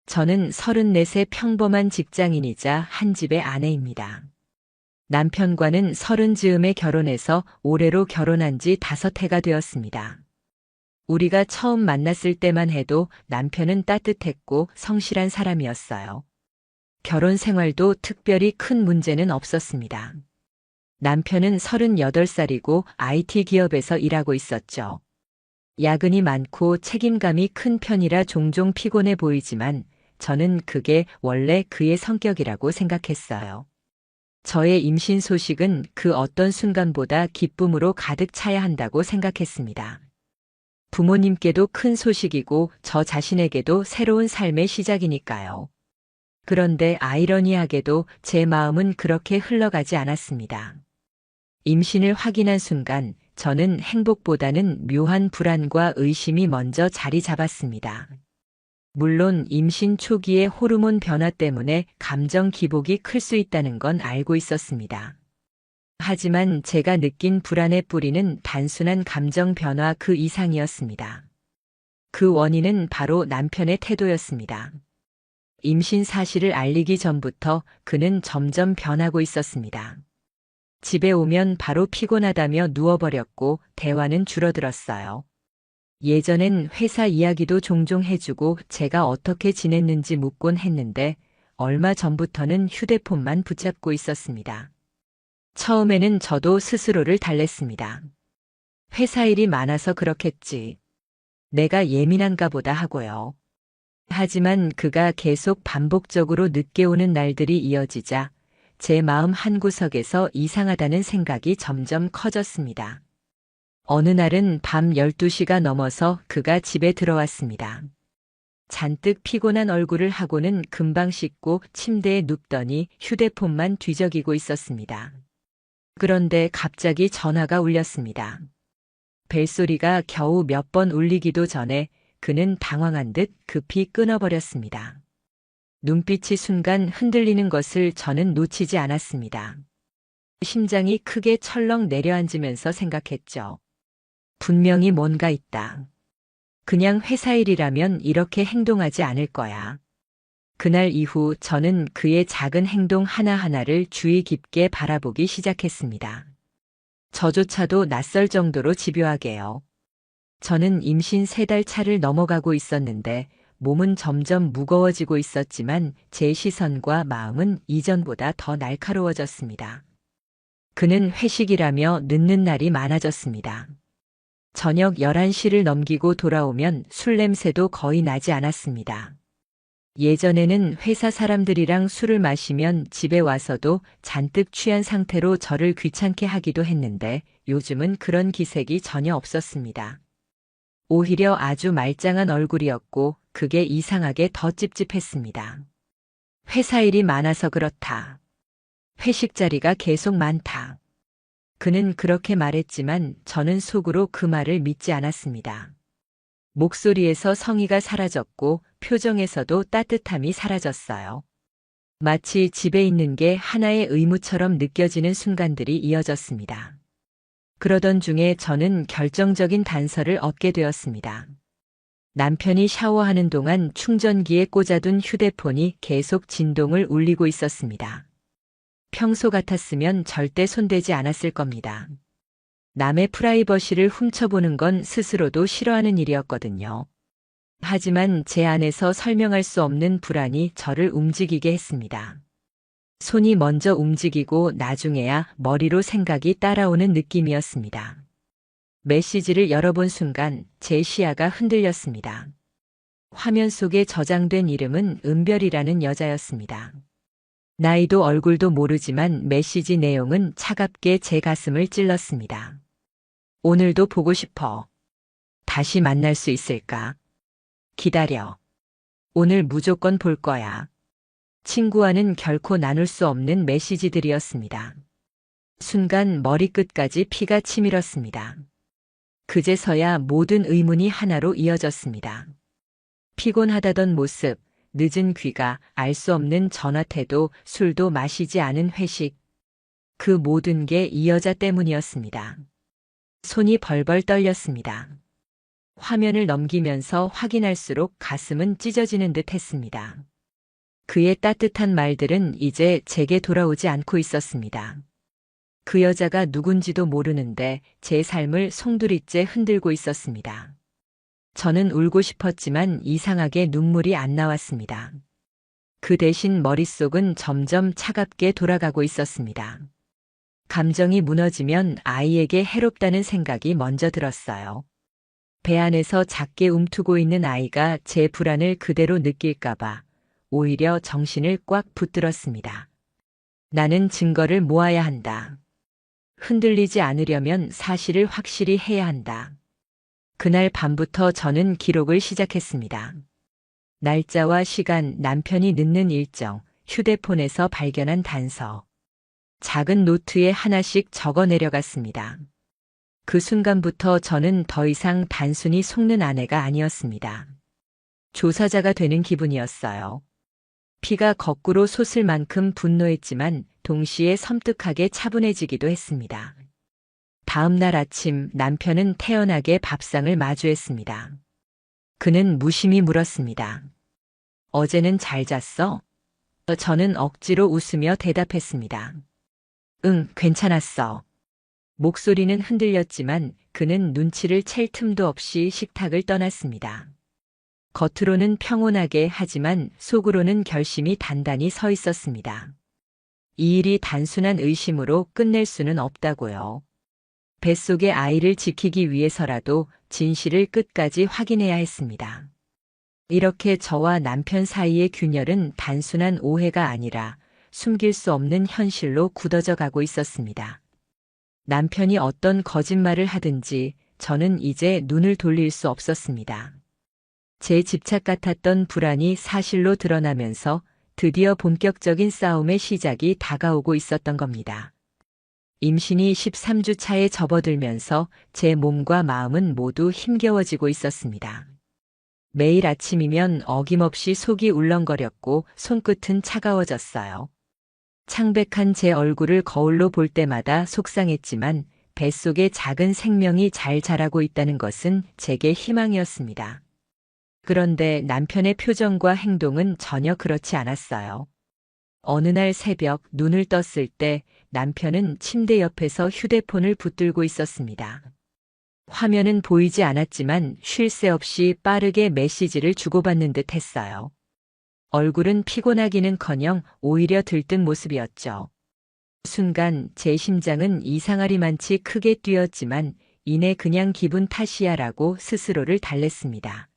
저는 34세 평범한 직장인이자 한 집의 아내입니다. 남편과는 30즈음에 결혼해서 올해로 결혼한 지 5해가 되었습니다. 우리가 처음 만났을 때만 해도 남편은 따뜻했고 성실한 사람이었어요. 결혼 생활도 특별히 큰 문제는 없었습니다. 남편은 38살이고 IT 기업에서 일하고 있었죠. 야근이 많고 책임감이 큰 편이라 종종 피곤해 보이지만 저는 그게 원래 그의 성격이라고 생각했어요. 저의 임신 소식은 그 어떤 순간보다 기쁨으로 가득 차야 한다고 생각했습니다. 부모님께도 큰 소식이고 저 자신에게도 새로운 삶의 시작이니까요. 그런데 아이러니하게도 제 마음은 그렇게 흘러가지 않았습니다. 임신을 확인한 순간 저는 행복보다는 묘한 불안과 의심이 먼저 자리 잡았습니다. 물론 임신 초기의 호르몬 변화 때문에 감정 기복이 클 수 있다는 건 알고 있었습니다. 하지만 제가 느낀 불안의 뿌리는 단순한 감정 변화 그 이상이었습니다. 그 원인은 바로 남편의 태도였습니다. 임신 사실을 알리기 전부터 그는 점점 변하고 있었습니다. 집에 오면 바로 피곤하다며 누워버렸고 대화는 줄어들었어요. 예전엔 회사 이야기도 종종 해주고 제가 어떻게 지냈는지 묻곤 했는데 얼마 전부터는 휴대폰만 붙잡고 있었습니다. 처음에는 저도 스스로를 달랬습니다. 회사 일이 많아서 그렇겠지. 내가 예민한가 보다 하고요. 하지만 그가 계속 반복적으로 늦게 오는 날들이 이어지자 제 마음 한구석에서 이상하다는 생각이 점점 커졌습니다. 어느 날은 밤 12시가 넘어서 그가 집에 들어왔습니다. 잔뜩 피곤한 얼굴을 하고는 금방 씻고 침대에 눕더니 휴대폰만 뒤적이고 있었습니다. 그런데 갑자기 전화가 울렸습니다. 벨소리가 겨우 몇 번 울리기도 전에 그는 당황한 듯 급히 끊어버렸습니다. 눈빛이 순간 흔들리는 것을 저는 놓치지 않았습니다. 심장이 크게 철렁 내려앉으면서 생각했죠. 분명히 뭔가 있다. 그냥 회사 일이라면 이렇게 행동하지 않을 거야. 그날 이후 저는 그의 작은 행동 하나하나를 주의 깊게 바라보기 시작했습니다. 저조차도 낯설 정도로 집요하게요. 저는 임신 3달 차를 넘어가고 있었는데 몸은 점점 무거워지고 있었지만 제 시선과 마음은 이전보다 더 날카로워졌습니다. 그는 회식이라며 늦는 날이 많아졌습니다. 저녁 11시를 넘기고 돌아오면 술 냄새도 거의 나지 않았습니다. 예전에는 회사 사람들이랑 술을 마시면 집에 와서도 잔뜩 취한 상태로 저를 귀찮게 하기도 했는데 요즘은 그런 기색이 전혀 없었습니다. 오히려 아주 말짱한 얼굴이었고 그게 이상하게 더 찝찝했습니다. 회사 일이 많아서 그렇다. 회식 자리가 계속 많다. 그는 그렇게 말했지만 저는 속으로 그 말을 믿지 않았습니다. 목소리에서 성의가 사라졌고 표정에서도 따뜻함이 사라졌어요. 마치 집에 있는 게 하나의 의무처럼 느껴지는 순간들이 이어졌습니다. 그러던 중에 저는 결정적인 단서를 얻게 되었습니다. 남편이 샤워하는 동안 충전기에 꽂아둔 휴대폰이 계속 진동을 울리고 있었습니다. 평소 같았으면 절대 손대지 않았을 겁니다. 남의 프라이버시를 훔쳐보는 건 스스로도 싫어하는 일이었거든요. 하지만 제 안에서 설명할 수 없는 불안이 저를 움직이게 했습니다. 손이 먼저 움직이고 나중에야 머리로 생각이 따라오는 느낌이었습니다. 메시지를 열어본 순간 제 시야가 흔들렸습니다. 화면 속에 저장된 이름은 은별이라는 여자였습니다. 나이도 얼굴도 모르지만 메시지 내용은 차갑게 제 가슴을 찔렀습니다. 오늘도 보고 싶어. 다시 만날 수 있을까? 기다려. 오늘 무조건 볼 거야. 친구와는 결코 나눌 수 없는 메시지들이었습니다. 순간 머리끝까지 피가 치밀었습니다. 그제서야 모든 의문이 하나로 이어졌습니다. 피곤하다던 모습, 늦은 귀가, 알 수 없는 전화 태도, 술도 마시지 않은 회식. 그 모든 게 이 여자 때문이었습니다. 손이 벌벌 떨렸습니다. 화면을 넘기면서 확인할수록 가슴은 찢어지는 듯 했습니다. 그의 따뜻한 말들은 이제 제게 돌아오지 않고 있었습니다. 그 여자가 누군지도 모르는데 제 삶을 송두리째 흔들고 있었습니다. 저는 울고 싶었지만 이상하게 눈물이 안 나왔습니다. 그 대신 머릿속은 점점 차갑게 돌아가고 있었습니다. 감정이 무너지면 아이에게 해롭다는 생각이 먼저 들었어요. 배 안에서 작게 움트고 있는 아이가 제 불안을 그대로 느낄까봐 오히려 정신을 꽉 붙들었습니다. 나는 증거를 모아야 한다. 흔들리지 않으려면 사실을 확실히 해야 한다. 그날 밤부터 저는 기록을 시작했습니다. 날짜와 시간, 남편이 늦는 일정, 휴대폰에서 발견한 단서. 작은 노트에 하나씩 적어 내려갔습니다. 그 순간부터 저는 더 이상 단순히 속는 아내가 아니었습니다. 조사자가 되는 기분이었어요. 피가 거꾸로 솟을 만큼 분노했지만 동시에 섬뜩하게 차분해지기도 했습니다. 다음 날 아침 남편은 태연하게 밥상을 마주했습니다. 그는 무심히 물었습니다. 어제는 잘 잤어? 저는 억지로 웃으며 대답했습니다. 응, 괜찮았어. 목소리는 흔들렸지만 그는 눈치를 챌 틈도 없이 식탁을 떠났습니다. 겉으로는 평온하게 하지만 속으로는 결심이 단단히 서 있었습니다. 이 일이 단순한 의심으로 끝낼 수는 없다고요. 뱃속의 아이를 지키기 위해서라도 진실을 끝까지 확인해야 했습니다. 이렇게 저와 남편 사이의 균열은 단순한 오해가 아니라 숨길 수 없는 현실로 굳어져 가고 있었습니다. 남편이 어떤 거짓말을 하든지 저는 이제 눈을 돌릴 수 없었습니다. 제 집착 같았던 불안이 사실로 드러나면서 드디어 본격적인 싸움의 시작이 다가오고 있었던 겁니다. 임신이 13주 차에 접어들면서 제 몸과 마음은 모두 힘겨워지고 있었습니다. 매일 아침이면 어김없이 속이 울렁거렸고 손끝은 차가워졌어요. 창백한 제 얼굴을 거울로 볼 때마다 속상했지만 뱃속에 작은 생명이 잘 자라고 있다는 것은 제게 희망이었습니다. 그런데 남편의 표정과 행동은 전혀 그렇지 않았어요. 어느 날 새벽 눈을 떴을 때 남편은 침대 옆에서 휴대폰을 붙들고 있었습니다. 화면은 보이지 않았지만 쉴 새 없이 빠르게 메시지를 주고받는 듯 했어요. 얼굴은 피곤하기는커녕 오히려 들뜬 모습이었죠. 순간 제 심장은 이상하리만치 크게 뛰었지만 이내 그냥 기분 탓이야라고 스스로를 달랬습니다.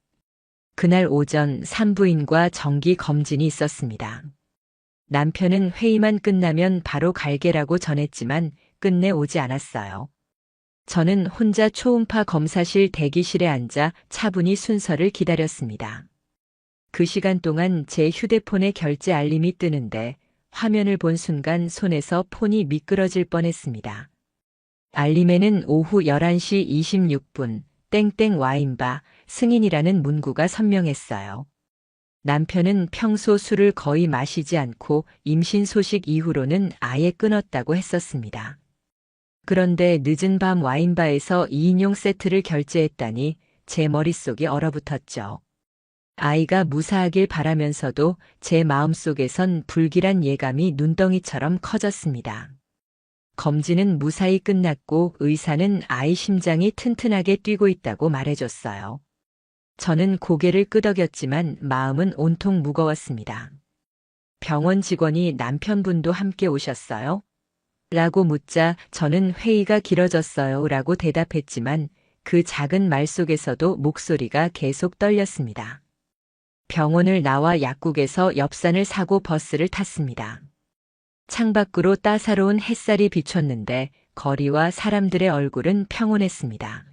그날 오전 산부인과 정기 검진이 있었습니다. 남편은 회의만 끝나면 바로 갈게라고 전했지만 끝내 오지 않았어요. 저는 혼자 초음파 검사실 대기실에 앉아 차분히 순서를 기다렸습니다. 그 시간 동안 제 휴대폰에 결제 알림이 뜨는데 화면을 본 순간 손에서 폰이 미끄러질 뻔했습니다. 알림에는 오후 11시 26분 땡땡 와인바 승인이라는 문구가 선명했어요. 남편은 평소 술을 거의 마시지 않고 임신 소식 이후로는 아예 끊었다고 했었습니다. 그런데 늦은 밤 와인바에서 2인용 세트를 결제했다니 제 머릿속이 얼어붙었죠. 아이가 무사하길 바라면서도 제 마음속에선 불길한 예감이 눈덩이처럼 커졌습니다. 검진은 무사히 끝났고 의사는 아이 심장이 튼튼하게 뛰고 있다고 말해줬어요. 저는 고개를 끄덕였지만 마음은 온통 무거웠습니다. 병원 직원이 남편분도 함께 오셨어요? 라고 묻자 저는 회의가 길어졌어요 라고 대답했지만 그 작은 말 속에서도 목소리가 계속 떨렸습니다. 병원을 나와 약국에서 엽산을 사고 버스를 탔습니다. 창밖으로 따사로운 햇살이 비쳤는데 거리와 사람들의 얼굴은 평온했습니다.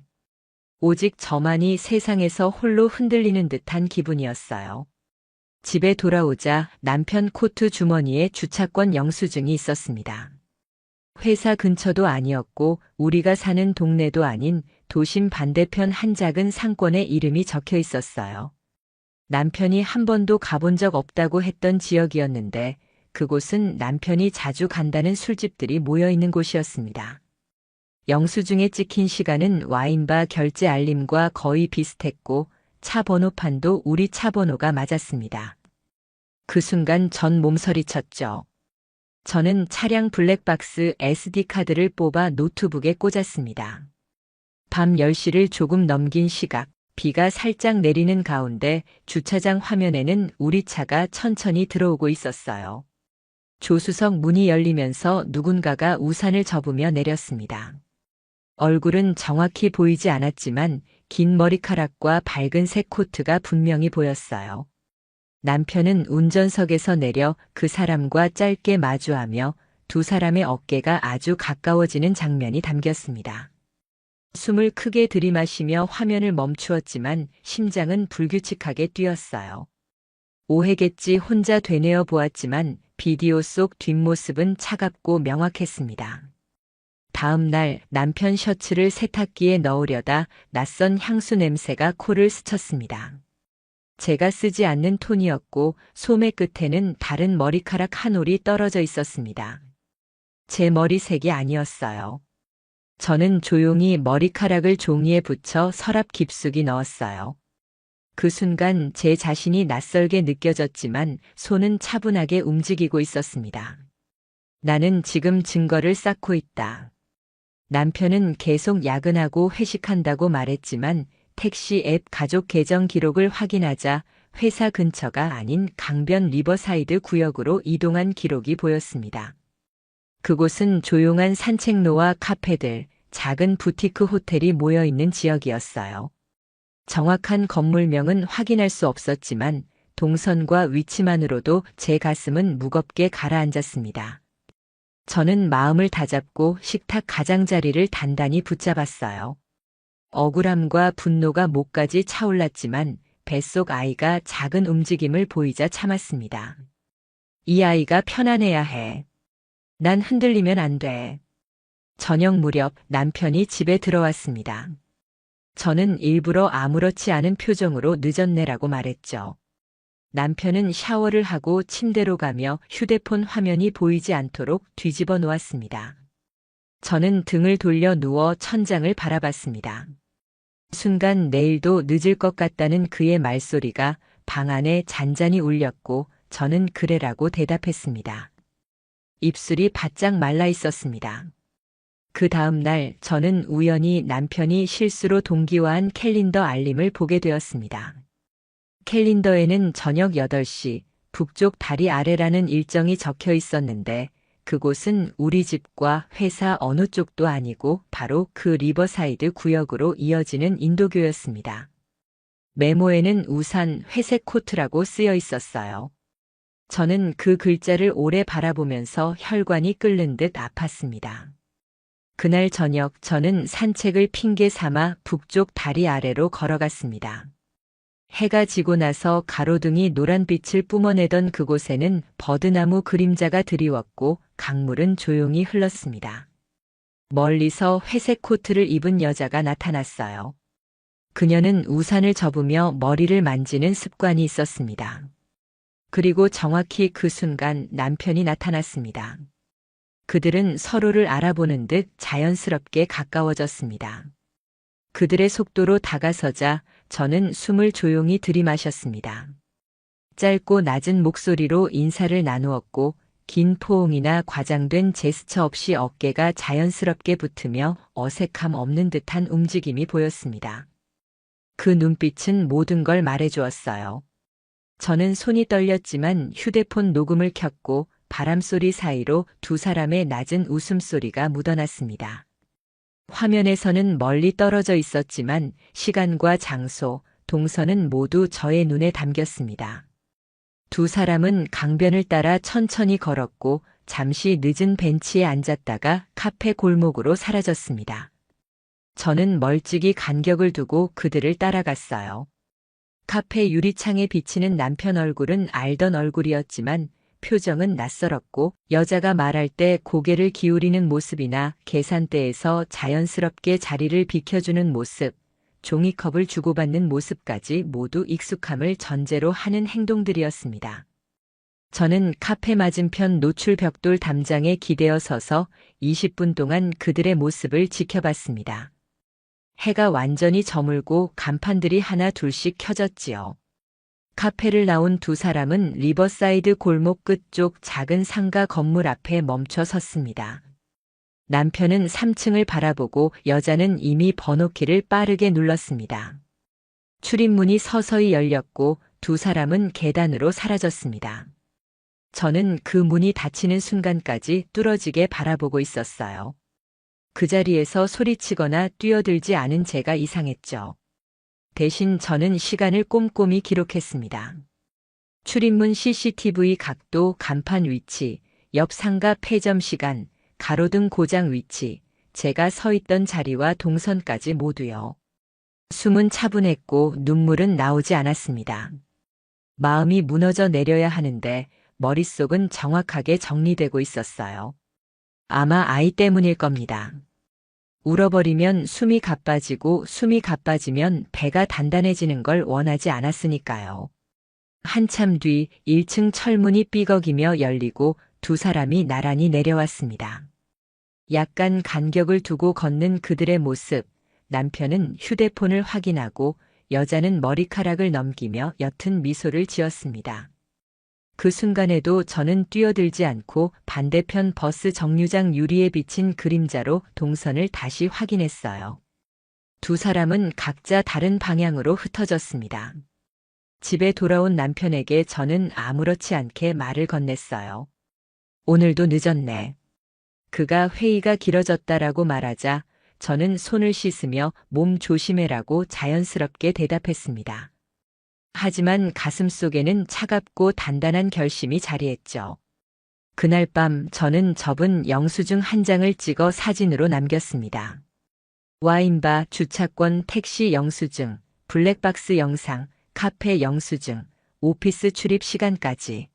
오직 저만이 세상에서 홀로 흔들리는 듯한 기분이었어요. 집에 돌아오자 남편 코트 주머니에 주차권 영수증이 있었습니다. 회사 근처도 아니었고 우리가 사는 동네도 아닌 도심 반대편 한 작은 상권에 이름이 적혀 있었어요. 남편이 한 번도 가본 적 없다고 했던 지역이었는데 그곳은 남편이 자주 간다는 술집들이 모여 있는 곳이었습니다. 영수증에 찍힌 시간은 와인바 결제 알림과 거의 비슷했고 차 번호판도 우리 차 번호가 맞았습니다. 그 순간 전 몸서리쳤죠. 저는 차량 블랙박스 SD카드를 뽑아 노트북에 꽂았습니다. 밤 10시를 조금 넘긴 시각, 비가 살짝 내리는 가운데 주차장 화면에는 우리 차가 천천히 들어오고 있었어요. 조수석 문이 열리면서 누군가가 우산을 접으며 내렸습니다. 얼굴은 정확히 보이지 않았지만 긴 머리카락과 밝은색 코트가 분명히 보였어요. 남편은 운전석에서 내려 그 사람과 짧게 마주하며 두 사람의 어깨가 아주 가까워지는 장면이 담겼습니다. 숨을 크게 들이마시며 화면을 멈추었지만 심장은 불규칙하게 뛰었어요. 오해겠지 혼자 되뇌어 보았지만 비디오 속 뒷모습은 차갑고 명확했습니다. 다음 날 남편 셔츠를 세탁기에 넣으려다 낯선 향수 냄새가 코를 스쳤습니다. 제가 쓰지 않는 톤이었고 소매 끝에는 다른 머리카락 한 올이 떨어져 있었습니다. 제 머리색이 아니었어요. 저는 조용히 머리카락을 종이에 붙여 서랍 깊숙이 넣었어요. 그 순간 제 자신이 낯설게 느껴졌지만 손은 차분하게 움직이고 있었습니다. 나는 지금 증거를 쌓고 있다. 남편은 계속 야근하고 회식한다고 말했지만 택시 앱 가족 계정 기록을 확인하자 회사 근처가 아닌 강변 리버사이드 구역으로 이동한 기록이 보였습니다. 그곳은 조용한 산책로와 카페들, 작은 부티크 호텔이 모여 있는 지역이었어요. 정확한 건물명은 확인할 수 없었지만 동선과 위치만으로도 제 가슴은 무겁게 가라앉았습니다. 저는 마음을 다잡고 식탁 가장자리를 단단히 붙잡았어요. 억울함과 분노가 목까지 차올랐지만 뱃속 아이가 작은 움직임을 보이자 참았습니다. 이 아이가 편안해야 해. 난 흔들리면 안 돼. 저녁 무렵 남편이 집에 들어왔습니다. 저는 일부러 아무렇지 않은 표정으로 늦었네라고 말했죠. 남편은 샤워를 하고 침대로 가며 휴대폰 화면이 보이지 않도록 뒤집어 놓았습니다. 저는 등을 돌려 누워 천장을 바라봤습니다. 순간 내일도 늦을 것 같다는 그의 말소리가 방 안에 잔잔히 울렸고 저는 그래라고 대답했습니다. 입술이 바짝 말라 있었습니다. 그 다음 날 저는 우연히 남편이 실수로 동기화한 캘린더 알림을 보게 되었습니다. 캘린더에는 저녁 8시 북쪽 다리 아래라는 일정이 적혀 있었는데 그곳은 우리 집과 회사 어느 쪽도 아니고 바로 그 리버사이드 구역으로 이어지는 인도교였습니다. 메모에는 우산, 회색 코트라고 쓰여 있었어요. 저는 그 글자를 오래 바라보면서 혈관이 끓는 듯 아팠습니다. 그날 저녁 저는 산책을 핑계 삼아 북쪽 다리 아래로 걸어갔습니다. 해가 지고 나서 가로등이 노란빛을 뿜어내던 그곳에는 버드나무 그림자가 드리웠고 강물은 조용히 흘렀습니다. 멀리서 회색 코트를 입은 여자가 나타났어요. 그녀는 우산을 접으며 머리를 만지는 습관이 있었습니다. 그리고 정확히 그 순간 남편이 나타났습니다. 그들은 서로를 알아보는 듯 자연스럽게 가까워졌습니다. 그들의 속도로 다가서자 저는 숨을 조용히 들이마셨습니다. 짧고 낮은 목소리로 인사를 나누었고 긴 포옹이나 과장된 제스처 없이 어깨가 자연스럽게 붙으며 어색함 없는 듯한 움직임이 보였습니다. 그 눈빛은 모든 걸 말해주었어요. 저는 손이 떨렸지만 휴대폰 녹음을 켰고 바람소리 사이로 두 사람의 낮은 웃음소리가 묻어났습니다. 화면에서는 멀리 떨어져 있었지만 시간과 장소, 동선은 모두 저의 눈에 담겼습니다. 두 사람은 강변을 따라 천천히 걸었고 잠시 늦은 벤치에 앉았다가 카페 골목으로 사라졌습니다. 저는 멀찍이 간격을 두고 그들을 따라갔어요. 카페 유리창에 비치는 남편 얼굴은 알던 얼굴이었지만 표정은 낯설었고 여자가 말할 때 고개를 기울이는 모습이나 계산대에서 자연스럽게 자리를 비켜주는 모습, 종이컵을 주고받는 모습까지 모두 익숙함을 전제로 하는 행동들이었습니다. 저는 카페 맞은편 노출 벽돌 담장에 기대어 서서 20분 동안 그들의 모습을 지켜봤습니다. 해가 완전히 저물고 간판들이 하나 둘씩 켜졌지요. 카페를 나온 두 사람은 리버사이드 골목 끝쪽 작은 상가 건물 앞에 멈춰 섰습니다. 남편은 3층을 바라보고 여자는 이미 번호키를 빠르게 눌렀습니다. 출입문이 서서히 열렸고 두 사람은 계단으로 사라졌습니다. 저는 그 문이 닫히는 순간까지 뚫어지게 바라보고 있었어요. 그 자리에서 소리치거나 뛰어들지 않은 제가 이상했죠. 대신 저는 시간을 꼼꼼히 기록했습니다. 출입문 CCTV 각도, 간판 위치, 옆 상가 폐점 시간, 가로등 고장 위치, 제가 서 있던 자리와 동선까지 모두요. 숨은 차분했고 눈물은 나오지 않았습니다. 마음이 무너져 내려야 하는데 머릿속은 정확하게 정리되고 있었어요. 아마 아이 때문일 겁니다. 울어버리면 숨이 가빠지고 숨이 가빠지면 배가 단단해지는 걸 원하지 않았으니까요. 한참 뒤 1층 철문이 삐걱이며 열리고 두 사람이 나란히 내려왔습니다. 약간 간격을 두고 걷는 그들의 모습, 남편은 휴대폰을 확인하고 여자는 머리카락을 넘기며 옅은 미소를 지었습니다. 그 순간에도 저는 뛰어들지 않고 반대편 버스 정류장 유리에 비친 그림자로 동선을 다시 확인했어요. 두 사람은 각자 다른 방향으로 흩어졌습니다. 집에 돌아온 남편에게 저는 아무렇지 않게 말을 건넸어요. 오늘도 늦었네. 그가 회의가 길어졌다라고 말하자 저는 손을 씻으며 몸 조심해라고 자연스럽게 대답했습니다. 하지만 가슴속에는 차갑고 단단한 결심이 자리했죠. 그날 밤 저는 접은 영수증 한 장을 찍어 사진으로 남겼습니다. 와인바, 주차권, 택시 영수증, 블랙박스 영상, 카페 영수증, 오피스 출입 시간까지.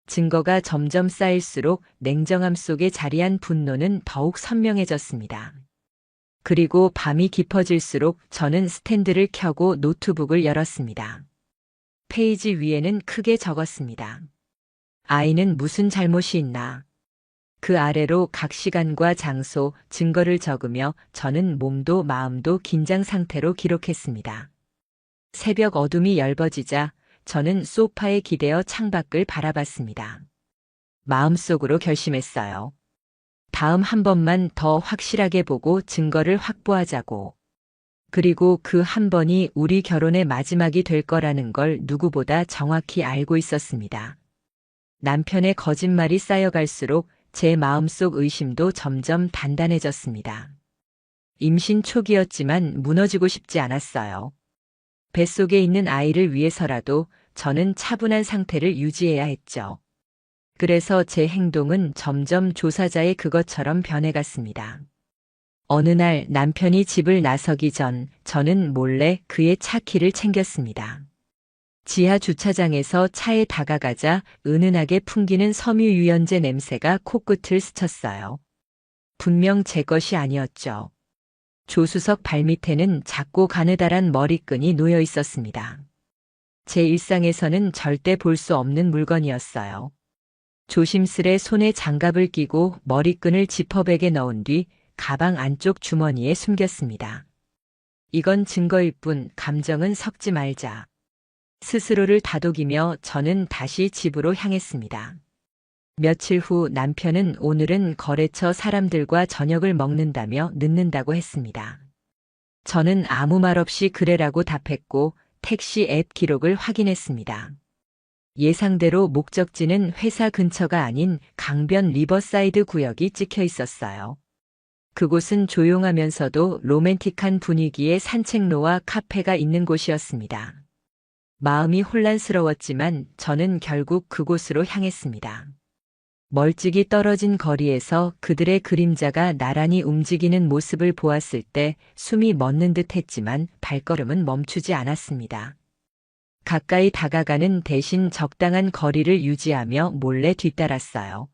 증거가 점점 쌓일수록 냉정함 속에 자리한 분노는 더욱 선명해졌습니다. 그리고 밤이 깊어질수록 저는 스탠드를 켜고 노트북을 열었습니다. 페이지 위에는 크게 적었습니다. 아이는 무슨 잘못이 있나? 그 아래로 각 시간과 장소, 증거를 적으며 저는 몸도 마음도 긴장 상태로 기록했습니다. 새벽 어둠이 엷어지자 저는 소파에 기대어 창밖을 바라봤습니다. 마음속으로 결심했어요. 다음 한 번만 더 확실하게 보고 증거를 확보하자고. 그리고 그 한 번이 우리 결혼의 마지막이 될 거라는 걸 누구보다 정확히 알고 있었습니다. 남편의 거짓말이 쌓여갈수록 제 마음속 의심도 점점 단단해졌습니다. 임신 초기였지만 무너지고 싶지 않았어요. 뱃속에 있는 아이를 위해서라도 저는 차분한 상태를 유지해야 했죠. 그래서 제 행동은 점점 조사자의 그것처럼 변해갔습니다. 어느 날 남편이 집을 나서기 전 저는 몰래 그의 차 키를 챙겼습니다. 지하 주차장에서 차에 다가가자 은은하게 풍기는 섬유유연제 냄새가 코끝을 스쳤어요. 분명 제 것이 아니었죠. 조수석 발밑에는 작고 가느다란 머리끈이 놓여 있었습니다. 제 일상에서는 절대 볼 수 없는 물건이었어요. 조심스레 손에 장갑을 끼고 머리끈을 지퍼백에 넣은 뒤 가방 안쪽 주머니에 숨겼습니다. 이건 증거일 뿐 감정은 섞지 말자. 스스로를 다독이며 저는 다시 집으로 향했습니다. 며칠 후 남편은 오늘은 거래처 사람들과 저녁을 먹는다며 늦는다고 했습니다. 저는 아무 말 없이 그래라고 답했고 택시 앱 기록을 확인했습니다. 예상대로 목적지는 회사 근처가 아닌 강변 리버사이드 구역이 찍혀 있었어요. 그곳은 조용하면서도 로맨틱한 분위기의 산책로와 카페가 있는 곳이었습니다. 마음이 혼란스러웠지만 저는 결국 그곳으로 향했습니다. 멀찍이 떨어진 거리에서 그들의 그림자가 나란히 움직이는 모습을 보았을 때 숨이 멎는 듯 했지만 발걸음은 멈추지 않았습니다. 가까이 다가가는 대신 적당한 거리를 유지하며 몰래 뒤따랐어요.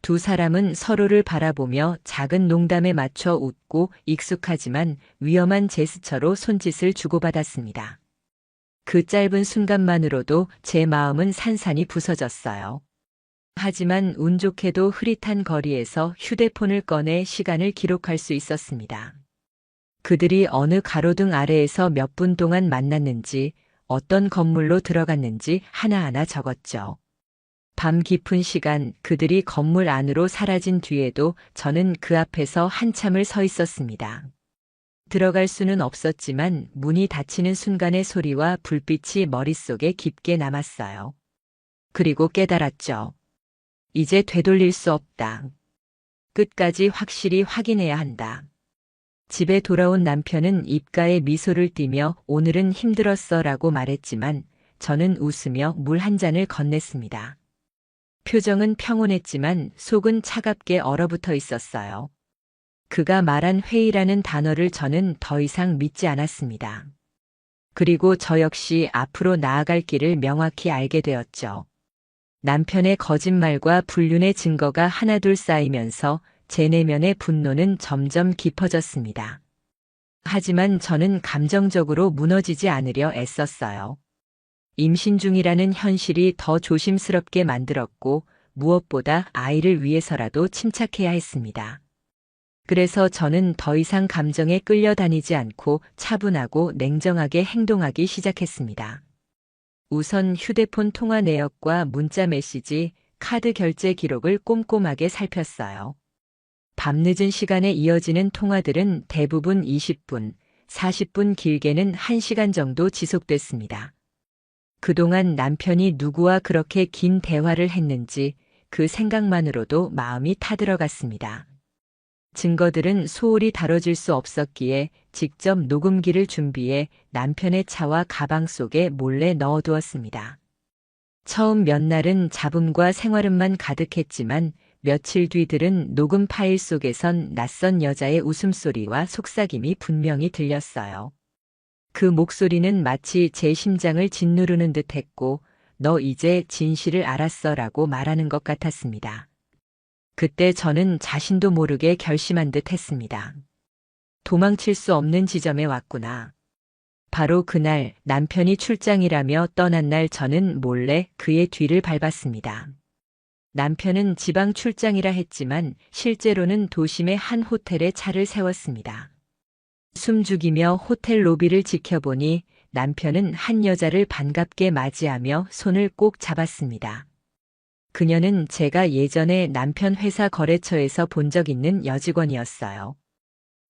두 사람은 서로를 바라보며 작은 농담에 맞춰 웃고 익숙하지만 위험한 제스처로 손짓을 주고받았습니다. 그 짧은 순간만으로도 제 마음은 산산이 부서졌어요. 하지만 운 좋게도 흐릿한 거리에서 휴대폰을 꺼내 시간을 기록할 수 있었습니다. 그들이 어느 가로등 아래에서 몇 분 동안 만났는지, 어떤 건물로 들어갔는지 하나하나 적었죠. 밤 깊은 시간 그들이 건물 안으로 사라진 뒤에도 저는 그 앞에서 한참을 서 있었습니다. 들어갈 수는 없었지만 문이 닫히는 순간의 소리와 불빛이 머릿속에 깊게 남았어요. 그리고 깨달았죠. 이제 되돌릴 수 없다. 끝까지 확실히 확인해야 한다. 집에 돌아온 남편은 입가에 미소를 띠며 오늘은 힘들었어 라고 말했지만 저는 웃으며 물 한 잔을 건넸습니다. 표정은 평온했지만 속은 차갑게 얼어붙어 있었어요. 그가 말한 회의라는 단어를 저는 더 이상 믿지 않았습니다. 그리고 저 역시 앞으로 나아갈 길을 명확히 알게 되었죠. 남편의 거짓말과 불륜의 증거가 하나둘 쌓이면서 제 내면의 분노는 점점 깊어졌습니다. 하지만 저는 감정적으로 무너지지 않으려 애썼어요. 임신 중이라는 현실이 더 조심스럽게 만들었고 무엇보다 아이를 위해서라도 침착해야 했습니다. 그래서 저는 더 이상 감정에 끌려다니지 않고 차분하고 냉정하게 행동하기 시작했습니다. 우선 휴대폰 통화 내역과 문자 메시지, 카드 결제 기록을 꼼꼼하게 살폈어요. 밤늦은 시간에 이어지는 통화들은 대부분 20분, 40분 길게는 1시간 정도 지속됐습니다. 그동안 남편이 누구와 그렇게 긴 대화를 했는지 그 생각만으로도 마음이 타들어갔습니다. 증거들은 소홀히 다뤄질 수 없었기에 직접 녹음기를 준비해 남편의 차와 가방 속에 몰래 넣어두었습니다. 처음 몇 날은 잡음과 생활음만 가득했지만 며칠 뒤들은 녹음 파일 속에선 낯선 여자의 웃음소리와 속삭임이 분명히 들렸어요. 그 목소리는 마치 제 심장을 짓누르는 듯 했고, 너 이제 진실을 알았어 라고 말하는 것 같았습니다. 그때 저는 자신도 모르게 결심한 듯 했습니다. 도망칠 수 없는 지점에 왔구나. 바로 그날 남편이 출장이라며 떠난 날 저는 몰래 그의 뒤를 밟았습니다. 남편은 지방 출장이라 했지만 실제로는 도심의 한 호텔에 차를 세웠습니다. 숨죽이며 호텔 로비를 지켜보니 남편은 한 여자를 반갑게 맞이하며 손을 꼭 잡았습니다. 그녀는 제가 예전에 남편 회사 거래처에서 본 적 있는 여직원이었어요.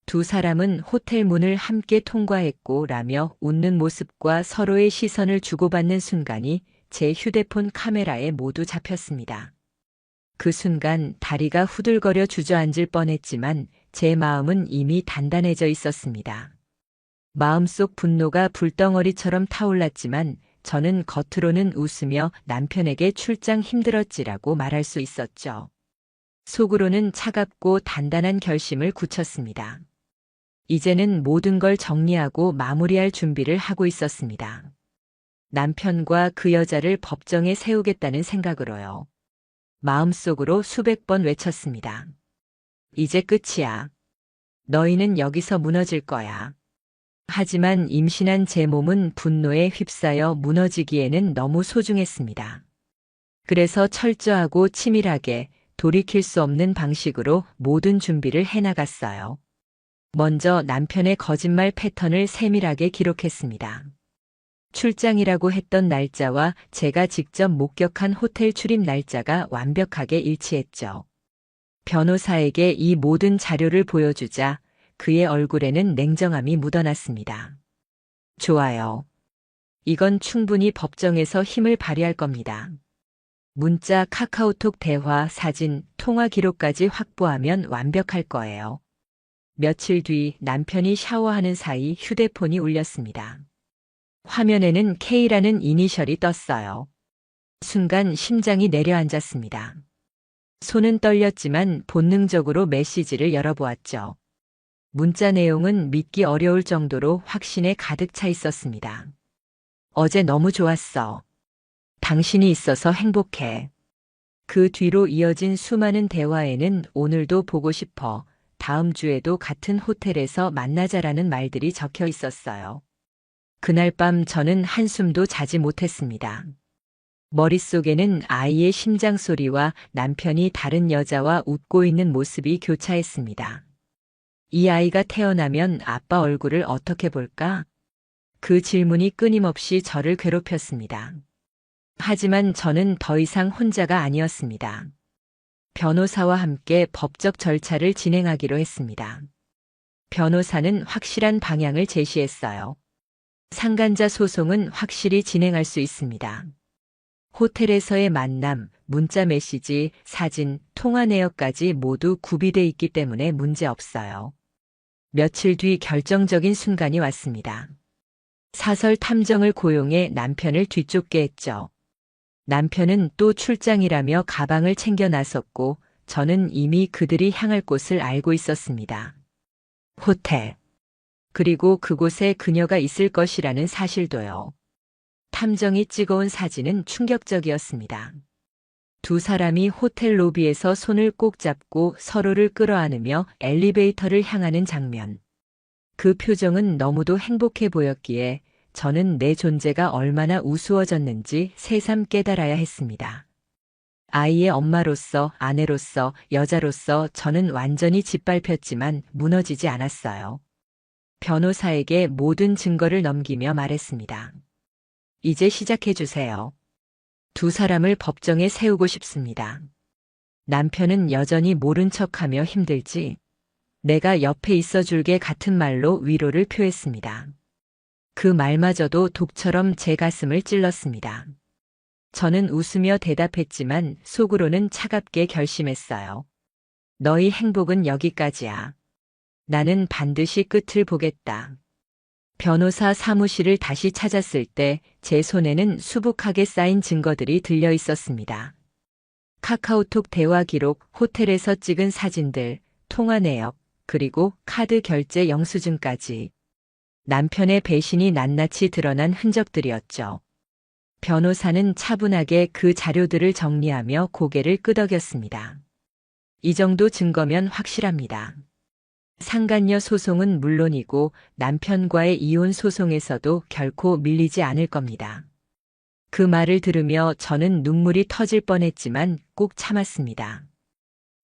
두 사람은 호텔 문을 함께 통과했고 라며 웃는 모습과 서로의 시선을 주고받는 순간이 제 휴대폰 카메라에 모두 잡혔습니다. 그 순간 다리가 후들거려 주저앉을 뻔했지만 제 마음은 이미 단단해져 있었습니다. 마음속 분노가 불덩어리처럼 타올랐지만 저는 겉으로는 웃으며 남편에게 출장 힘들었지라고 말할 수 있었죠. 속으로는 차갑고 단단한 결심을 굳혔습니다. 이제는 모든 걸 정리하고 마무리할 준비를 하고 있었습니다. 남편과 그 여자를 법정에 세우겠다는 생각으로요. 마음속으로 수백 번 외쳤습니다. 이제 끝이야. 너희는 여기서 무너질 거야. 하지만 임신한 제 몸은 분노에 휩싸여 무너지기에는 너무 소중했습니다. 그래서 철저하고 치밀하게 돌이킬 수 없는 방식으로 모든 준비를 해나갔어요. 먼저 남편의 거짓말 패턴을 세밀하게 기록했습니다. 출장이라고 했던 날짜와 제가 직접 목격한 호텔 출입 날짜가 완벽하게 일치했죠. 변호사에게 이 모든 자료를 보여주자 그의 얼굴에는 냉정함이 묻어났습니다. 좋아요. 이건 충분히 법정에서 힘을 발휘할 겁니다. 문자, 카카오톡 대화, 사진, 통화 기록까지 확보하면 완벽할 거예요. 며칠 뒤 남편이 샤워하는 사이 휴대폰이 울렸습니다. 화면에는 K라는 이니셜이 떴어요. 순간 심장이 내려앉았습니다. 손은 떨렸지만 본능적으로 메시지를 열어보았죠. 문자 내용은 믿기 어려울 정도로 확신에 가득 차 있었습니다. 어제 너무 좋았어. 당신이 있어서 행복해. 그 뒤로 이어진 수많은 대화에는 오늘도 보고 싶어. 다음 주에도 같은 호텔에서 만나자라는 말들이 적혀 있었어요. 그날 밤 저는 한숨도 자지 못했습니다. 머릿속에는 아이의 심장 소리와 남편이 다른 여자와 웃고 있는 모습이 교차했습니다. 이 아이가 태어나면 아빠 얼굴을 어떻게 볼까? 그 질문이 끊임없이 저를 괴롭혔습니다. 하지만 저는 더 이상 혼자가 아니었습니다. 변호사와 함께 법적 절차를 진행하기로 했습니다. 변호사는 확실한 방향을 제시했어요. 상간자 소송은 확실히 진행할 수 있습니다. 호텔에서의 만남, 문자 메시지, 사진, 통화 내역까지 모두 구비돼 있기 때문에 문제 없어요. 며칠 뒤 결정적인 순간이 왔습니다. 사설 탐정을 고용해 남편을 뒤쫓게 했죠. 남편은 또 출장이라며 가방을 챙겨 나섰고 저는 이미 그들이 향할 곳을 알고 있었습니다. 호텔. 그리고 그곳에 그녀가 있을 것이라는 사실도요. 탐정이 찍어온 사진은 충격적이었습니다. 두 사람이 호텔 로비에서 손을 꼭 잡고 서로를 끌어안으며 엘리베이터를 향하는 장면. 그 표정은 너무도 행복해 보였기에 저는 내 존재가 얼마나 우스워졌는지 새삼 깨달아야 했습니다. 아이의 엄마로서, 아내로서, 여자로서 저는 완전히 짓밟혔지만 무너지지 않았어요. 변호사에게 모든 증거를 넘기며 말했습니다. 이제 시작해 주세요. 두 사람을 법정에 세우고 싶습니다. 남편은 여전히 모른 척하며 힘들지. 내가 옆에 있어 줄게 같은 말로 위로를 표했습니다. 그 말마저도 독처럼 제 가슴을 찔렀습니다. 저는 웃으며 대답했지만 속으로는 차갑게 결심했어요. 너희 행복은 여기까지야. 나는 반드시 끝을 보겠다. 변호사 사무실을 다시 찾았을 때 제 손에는 수북하게 쌓인 증거들이 들려 있었습니다. 카카오톡 대화 기록, 호텔에서 찍은 사진들, 통화 내역, 그리고 카드 결제 영수증까지. 남편의 배신이 낱낱이 드러난 흔적들이었죠. 변호사는 차분하게 그 자료들을 정리하며 고개를 끄덕였습니다. 이 정도 증거면 확실합니다. 상간녀 소송은 물론이고 남편과의 이혼 소송에서도 결코 밀리지 않을 겁니다. 그 말을 들으며 저는 눈물이 터질 뻔했지만 꼭 참았습니다.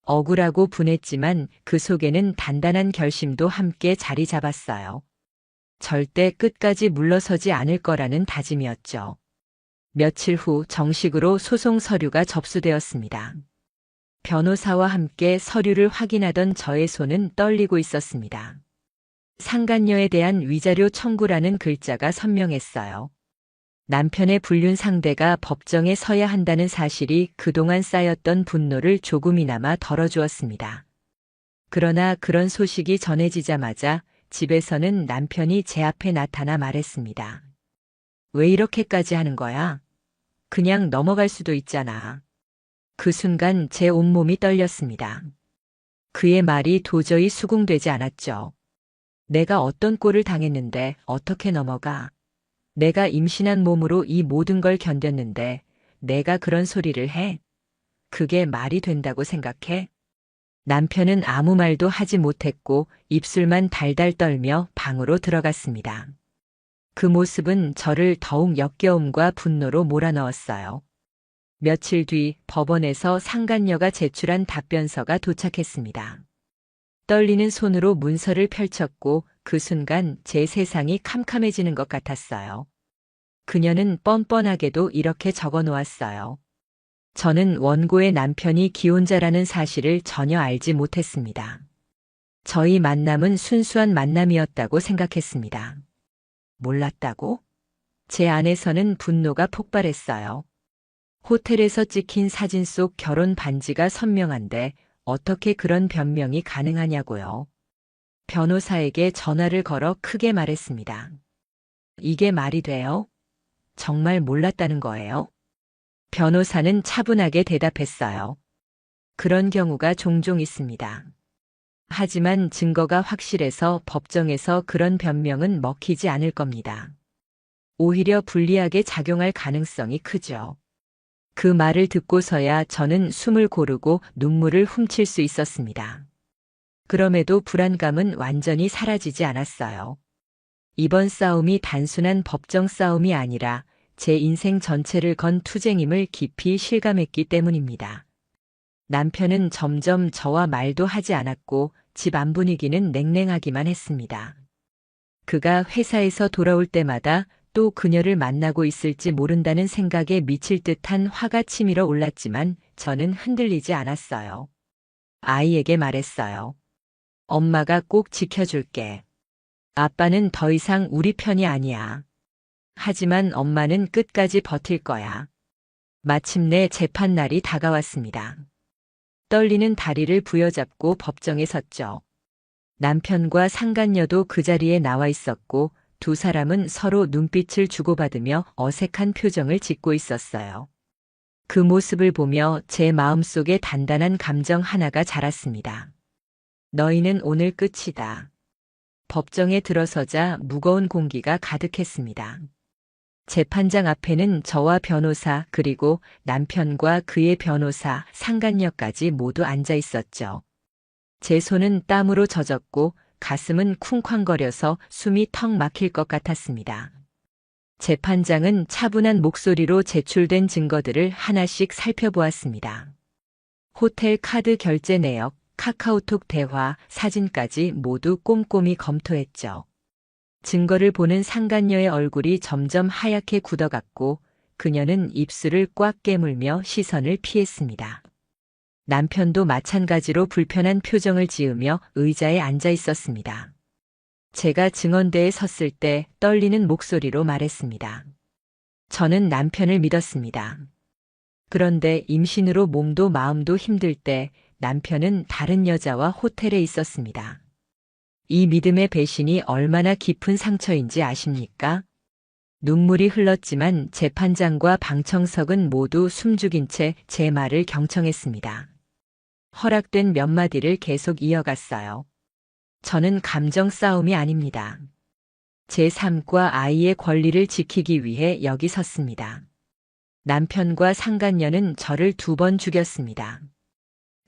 억울하고 분했지만 그 속에는 단단한 결심도 함께 자리 잡았어요. 절대 끝까지 물러서지 않을 거라는 다짐이었죠. 며칠 후 정식으로 소송 서류가 접수되었습니다. 변호사와 함께 서류를 확인하던 저의 손은 떨리고 있었습니다. 상간녀에 대한 위자료 청구라는 글자가 선명했어요. 남편의 불륜 상대가 법정에 서야 한다는 사실이 그동안 쌓였던 분노를 조금이나마 덜어주었습니다. 그러나 그런 소식이 전해지자마자 집에서는 남편이 제 앞에 나타나 말했습니다. 왜 이렇게까지 하는 거야? 그냥 넘어갈 수도 있잖아. 그 순간 제 온몸이 떨렸습니다. 그의 말이 도저히 수긍되지 않았죠. 내가 어떤 꼴을 당했는데 어떻게 넘어가? 내가 임신한 몸으로 이 모든 걸 견뎠는데 내가 그런 소리를 해? 그게 말이 된다고 생각해? 남편은 아무 말도 하지 못했고 입술만 달달 떨며 방으로 들어갔습니다. 그 모습은 저를 더욱 역겨움과 분노로 몰아넣었어요. 며칠 뒤 법원에서 상간녀가 제출한 답변서가 도착했습니다. 떨리는 손으로 문서를 펼쳤고 그 순간 제 세상이 캄캄해지는 것 같았어요. 그녀는 뻔뻔하게도 이렇게 적어 놓았어요. 저는 원고의 남편이 기혼자라는 사실을 전혀 알지 못했습니다. 저희 만남은 순수한 만남이었다고 생각했습니다. 몰랐다고? 제 안에서는 분노가 폭발했어요. 호텔에서 찍힌 사진 속 결혼 반지가 선명한데 어떻게 그런 변명이 가능하냐고요. 변호사에게 전화를 걸어 크게 말했습니다. 이게 말이 돼요? 정말 몰랐다는 거예요? 변호사는 차분하게 대답했어요. 그런 경우가 종종 있습니다. 하지만 증거가 확실해서 법정에서 그런 변명은 먹히지 않을 겁니다. 오히려 불리하게 작용할 가능성이 크죠. 그 말을 듣고서야 저는 숨을 고르고 눈물을 훔칠 수 있었습니다. 그럼에도 불안감은 완전히 사라지지 않았어요. 이번 싸움이 단순한 법정 싸움이 아니라 제 인생 전체를 건 투쟁임을 깊이 실감했기 때문입니다. 남편은 점점 저와 말도 하지 않았고 집 안 분위기는 냉랭하기만 했습니다. 그가 회사에서 돌아올 때마다 또 그녀를 만나고 있을지 모른다는 생각에 미칠 듯한 화가 치밀어 올랐지만 저는 흔들리지 않았어요. 아이에게 말했어요. 엄마가 꼭 지켜줄게. 아빠는 더 이상 우리 편이 아니야. 하지만 엄마는 끝까지 버틸 거야. 마침내 재판날이 다가왔습니다. 떨리는 다리를 부여잡고 법정에 섰죠. 남편과 상간녀도 그 자리에 나와 있었고 두 사람은 서로 눈빛을 주고받으며 어색한 표정을 짓고 있었어요. 그 모습을 보며 제 마음속에 단단한 감정 하나가 자랐습니다. 너희는 오늘 끝이다. 법정에 들어서자 무거운 공기가 가득했습니다. 재판장 앞에는 저와 변호사 그리고 남편과 그의 변호사 상간녀까지 모두 앉아 있었죠. 제 손은 땀으로 젖었고 가슴은 쿵쾅거려서 숨이 턱 막힐 것 같았습니다. 재판장은 차분한 목소리로 제출된 증거들을 하나씩 살펴보았습니다. 호텔 카드 결제 내역, 카카오톡 대화, 사진까지 모두 꼼꼼히 검토했죠. 증거를 보는 상간녀의 얼굴이 점점 하얗게 굳어갔고 그녀는 입술을 꽉 깨물며 시선을 피했습니다. 남편도 마찬가지로 불편한 표정을 지으며 의자에 앉아 있었습니다. 제가 증언대에 섰을 때 떨리는 목소리로 말했습니다. 저는 남편을 믿었습니다. 그런데 임신으로 몸도 마음도 힘들 때 남편은 다른 여자와 호텔에 있었습니다. 이 믿음의 배신이 얼마나 깊은 상처인지 아십니까? 눈물이 흘렀지만 재판장과 방청석은 모두 숨죽인 채 제 말을 경청했습니다. 허락된 몇 마디를 계속 이어갔어요. 저는 감정 싸움이 아닙니다. 제 삶과 아이의 권리를 지키기 위해 여기 섰습니다. 남편과 상간녀는 저를 2번 죽였습니다.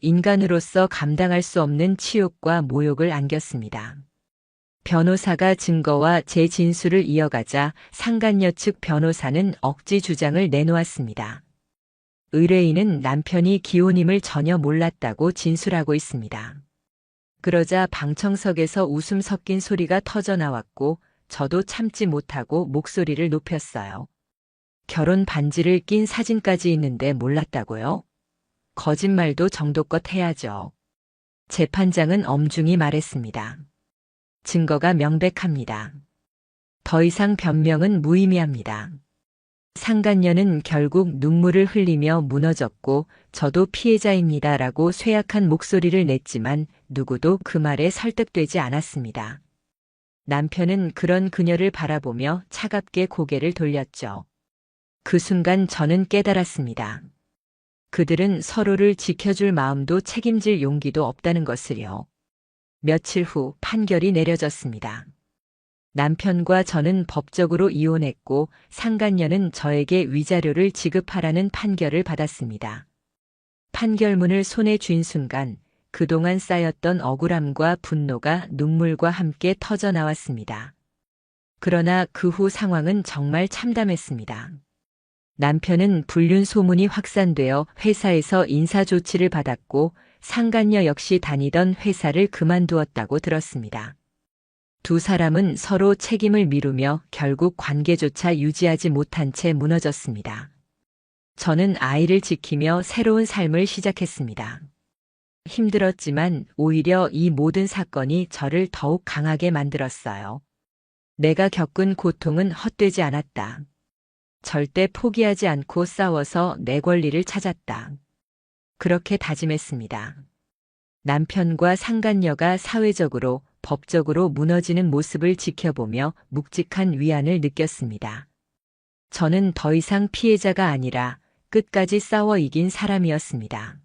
인간으로서 감당할 수 없는 치욕과 모욕을 안겼습니다. 변호사가 증거와 제 진술을 이어가자 상간녀 측 변호사는 억지 주장을 내놓았습니다. 의뢰인은 남편이 기혼임을 전혀 몰랐다고 진술하고 있습니다. 그러자 방청석에서 웃음 섞인 소리가 터져 나왔고 저도 참지 못하고 목소리를 높였어요. 결혼 반지를 낀 사진까지 있는데 몰랐다고요? 거짓말도 정도껏 해야죠. 재판장은 엄중히 말했습니다. 증거가 명백합니다. 더 이상 변명은 무의미합니다. 상간녀는 결국 눈물을 흘리며 무너졌고 저도 피해자입니다라고 쇠약한 목소리를 냈지만 누구도 그 말에 설득되지 않았습니다. 남편은 그런 그녀를 바라보며 차갑게 고개를 돌렸죠. 그 순간 저는 깨달았습니다. 그들은 서로를 지켜줄 마음도 책임질 용기도 없다는 것을요. 며칠 후 판결이 내려졌습니다. 남편과 저는 법적으로 이혼했고 상간녀는 저에게 위자료를 지급하라는 판결을 받았습니다. 판결문을 손에 쥔 순간 그동안 쌓였던 억울함과 분노가 눈물과 함께 터져 나왔습니다. 그러나 그 후 상황은 정말 참담했습니다. 남편은 불륜 소문이 확산되어 회사에서 인사조치를 받았고 상간녀 역시 다니던 회사를 그만두었다고 들었습니다. 두 사람은 서로 책임을 미루며 결국 관계조차 유지하지 못한 채 무너졌습니다. 저는 아이를 지키며 새로운 삶을 시작했습니다. 힘들었지만 오히려 이 모든 사건이 저를 더욱 강하게 만들었어요. 내가 겪은 고통은 헛되지 않았다. 절대 포기하지 않고 싸워서 내 권리를 찾았다. 그렇게 다짐했습니다. 남편과 상간녀가 사회적으로, 법적으로 무너지는 모습을 지켜보며 묵직한 위안을 느꼈습니다. 저는 더 이상 피해자가 아니라 끝까지 싸워 이긴 사람이었습니다.